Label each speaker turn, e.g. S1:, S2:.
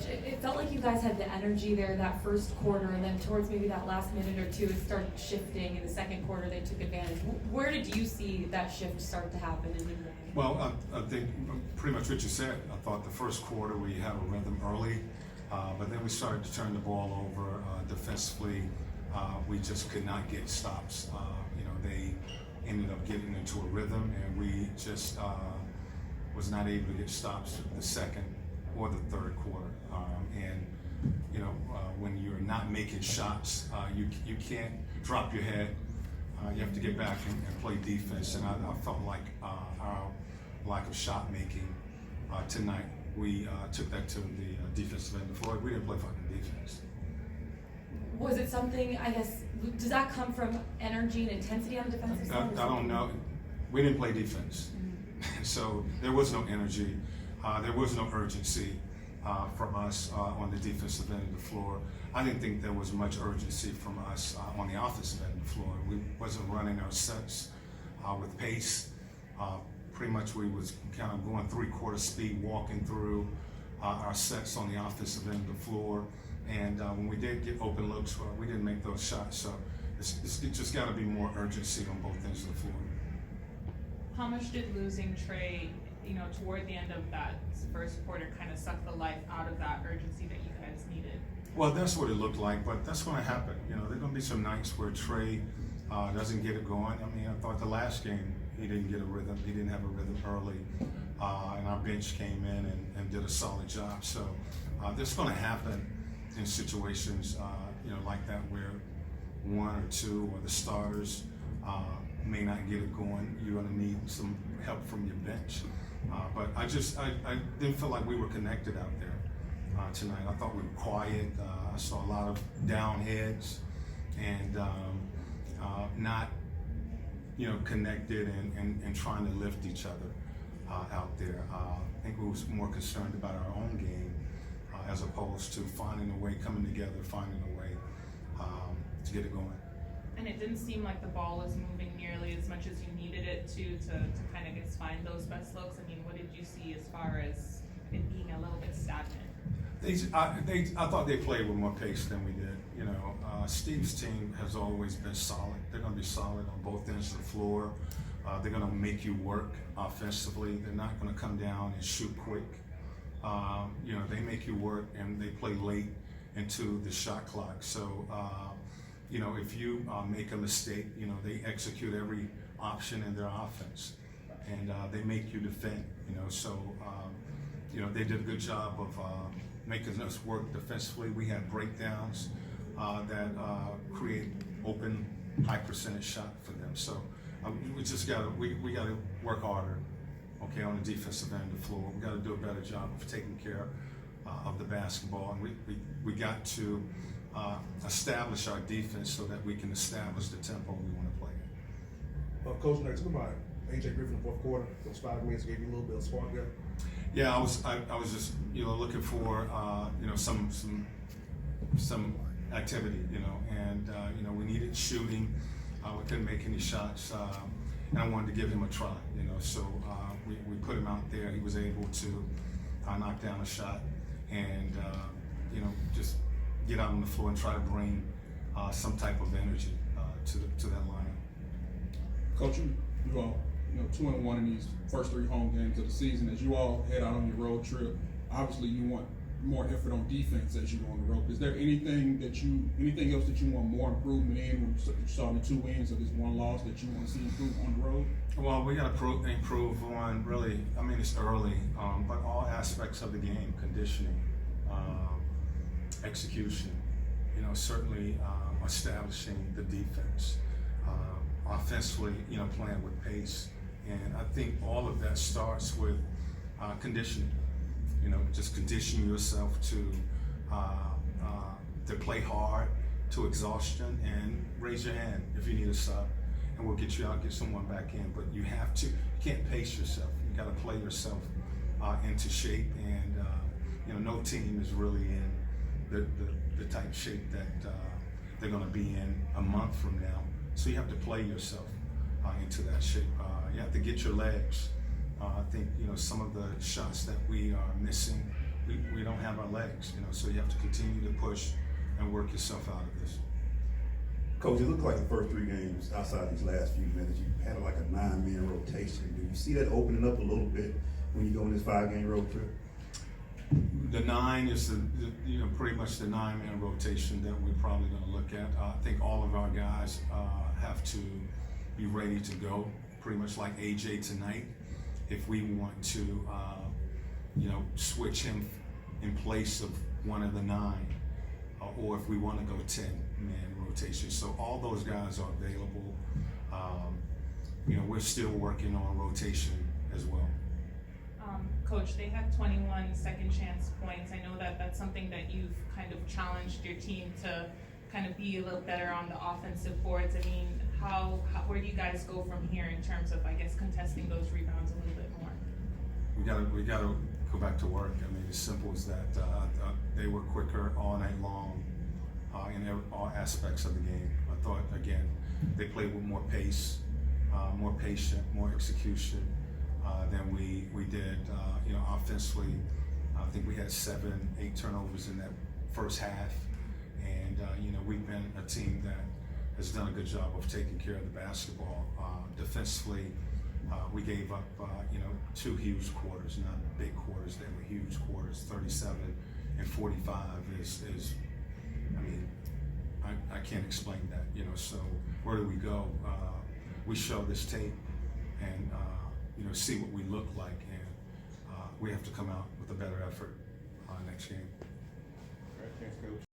S1: Coach, it felt like you guys had the energy there that first quarter, and then towards maybe that last minute or two, it started shifting. In the second quarter, they took advantage. Where did you see that shift start to happen?
S2: Well, I think pretty much what you said. I thought the first quarter we had a rhythm early, but then we started to turn the ball over defensively. We just could not get stops. They ended up getting into a rhythm, and we just was not able to get stops the second or the third quarter. When you're not making shots, you can't drop your head. You have to get back and play defense. And I felt like our lack of shot making tonight, we took that to the defensive end of the floor. We didn't play fucking defense.
S1: Was it something, I guess, does that come from energy and intensity on the defensive side?
S2: I don't know. We didn't play defense. So there was no energy. There was no urgency from us on the defensive end of the floor. I didn't think there was much urgency from us on the offensive end of the floor. We wasn't running our sets with pace. Pretty much we was kind of going three-quarter speed, walking through our sets on the offensive end of the floor. And when we did get open looks, we didn't make those shots. So it's just got to be more urgency on both ends of the floor.
S3: How much did losing Trey, toward the end of that first quarter, kind of suck the life out of that urgency that you guys needed?
S2: Well, that's what it looked like, but that's going to happen. There are going to be some nights where Trey doesn't get it going. I mean, I thought the last game he didn't get a rhythm. He didn't have a rhythm early, and our bench came in and did a solid job. So that's going to happen in situations, like that where one or two or the starters may not get it going. You're going to need some help from your bench. But I didn't feel like we were connected out there tonight. I thought we were quiet. I saw a lot of down heads and not, connected and trying to lift each other out there. I think we was more concerned about our own game as opposed to finding a way, coming together, finding a way to get it going.
S3: And it didn't seem like the ball was moving nearly as much as you needed it to kind of find those best looks. I mean, what did you see as far as it being a little bit stagnant?
S2: I thought they played with more pace than we did. Steve's team has always been solid. They're going to be solid on both ends of the floor. They're going to make you work offensively. They're not going to come down and shoot quick. They make you work, and they play late into the shot clock. So, if you make a mistake, they execute every option in their offense, and they make you defend. They did a good job of making us work defensively. We had breakdowns that create open, high percentage shot for them. So we just we gotta work harder. Okay, on the defensive end of the floor, we got to do a better job of taking care of the basketball, and we got to establish our defense so that we can establish the tempo we want to play.
S4: Coach, talk about AJ Griffin in the fourth quarter. Those 5 minutes gave you a little bit of spark there.
S2: Yeah, I was just looking for some activity, and we needed shooting. We couldn't make any shots, and I wanted to give him a try, So we put him out there. He was able to knock down a shot, and just get out on the floor and try to bring some type of energy to that lineup.
S5: Coach, you all 2-1 in these first 3 home games of the season. As you all head out on your road trip, obviously you want more effort on defense as you go on the road. Is there anything else that you want more improvement in when you saw the 2 wins of this 1 loss that you want to see improve on the road?
S2: Well, we got to improve on really. I mean, it's early, but all aspects of the game: conditioning, execution. Certainly establishing the defense, offensively. Playing with pace, and I think all of that starts with conditioning. Just condition yourself to play hard to exhaustion, and raise your hand if you need a sub, and we'll get you out, get someone back in. But you can't pace yourself. You got to play yourself into shape, and no team is really in the type shape that they're going to be in a month from now. So you have to play yourself into that shape. You have to get your legs. I think some of the shots that we are missing, we don't have our legs, you know, so you have to continue to push and work yourself out of this.
S6: Coach, it looked like the first 3 games outside these last few minutes, you had like a 9-man rotation. Do you see that opening up a little bit when you go on this 5-game road trip?
S2: The 9 is the you know, pretty much the 9-man rotation that we're probably going to look at. I think all of our guys have to be ready to go, pretty much like AJ tonight. If we want to, you know, switch him in place of one of the 9, or if we want to go 10-man rotation. So all those guys are available. You know, we're still working on rotation as well.
S3: Coach, they had 21 second chance points. I know that that's something that you've kind of challenged your team to kind of be a little better on the offensive boards. I mean, where do you guys go from here in terms of, I guess, contesting those rebounds a little bit more?
S2: We gotta go back to work. I mean, as simple as that. They were quicker all night long in all aspects of the game. I thought, again, they played with more pace, more patient, more execution than we did. You know, offensively, I think we had 7, 8 turnovers in that first half, and you know, we've been a team that has done a good job of taking care of the basketball. Defensively, we gave up you know, 2 huge quarters, not big quarters. They were huge quarters. 37 and 45 is I mean, I can't explain that. You know, so where do we go? We show this tape and you know, see what we look like, and we have to come out with a better effort next game.
S5: All right, thanks, Coach.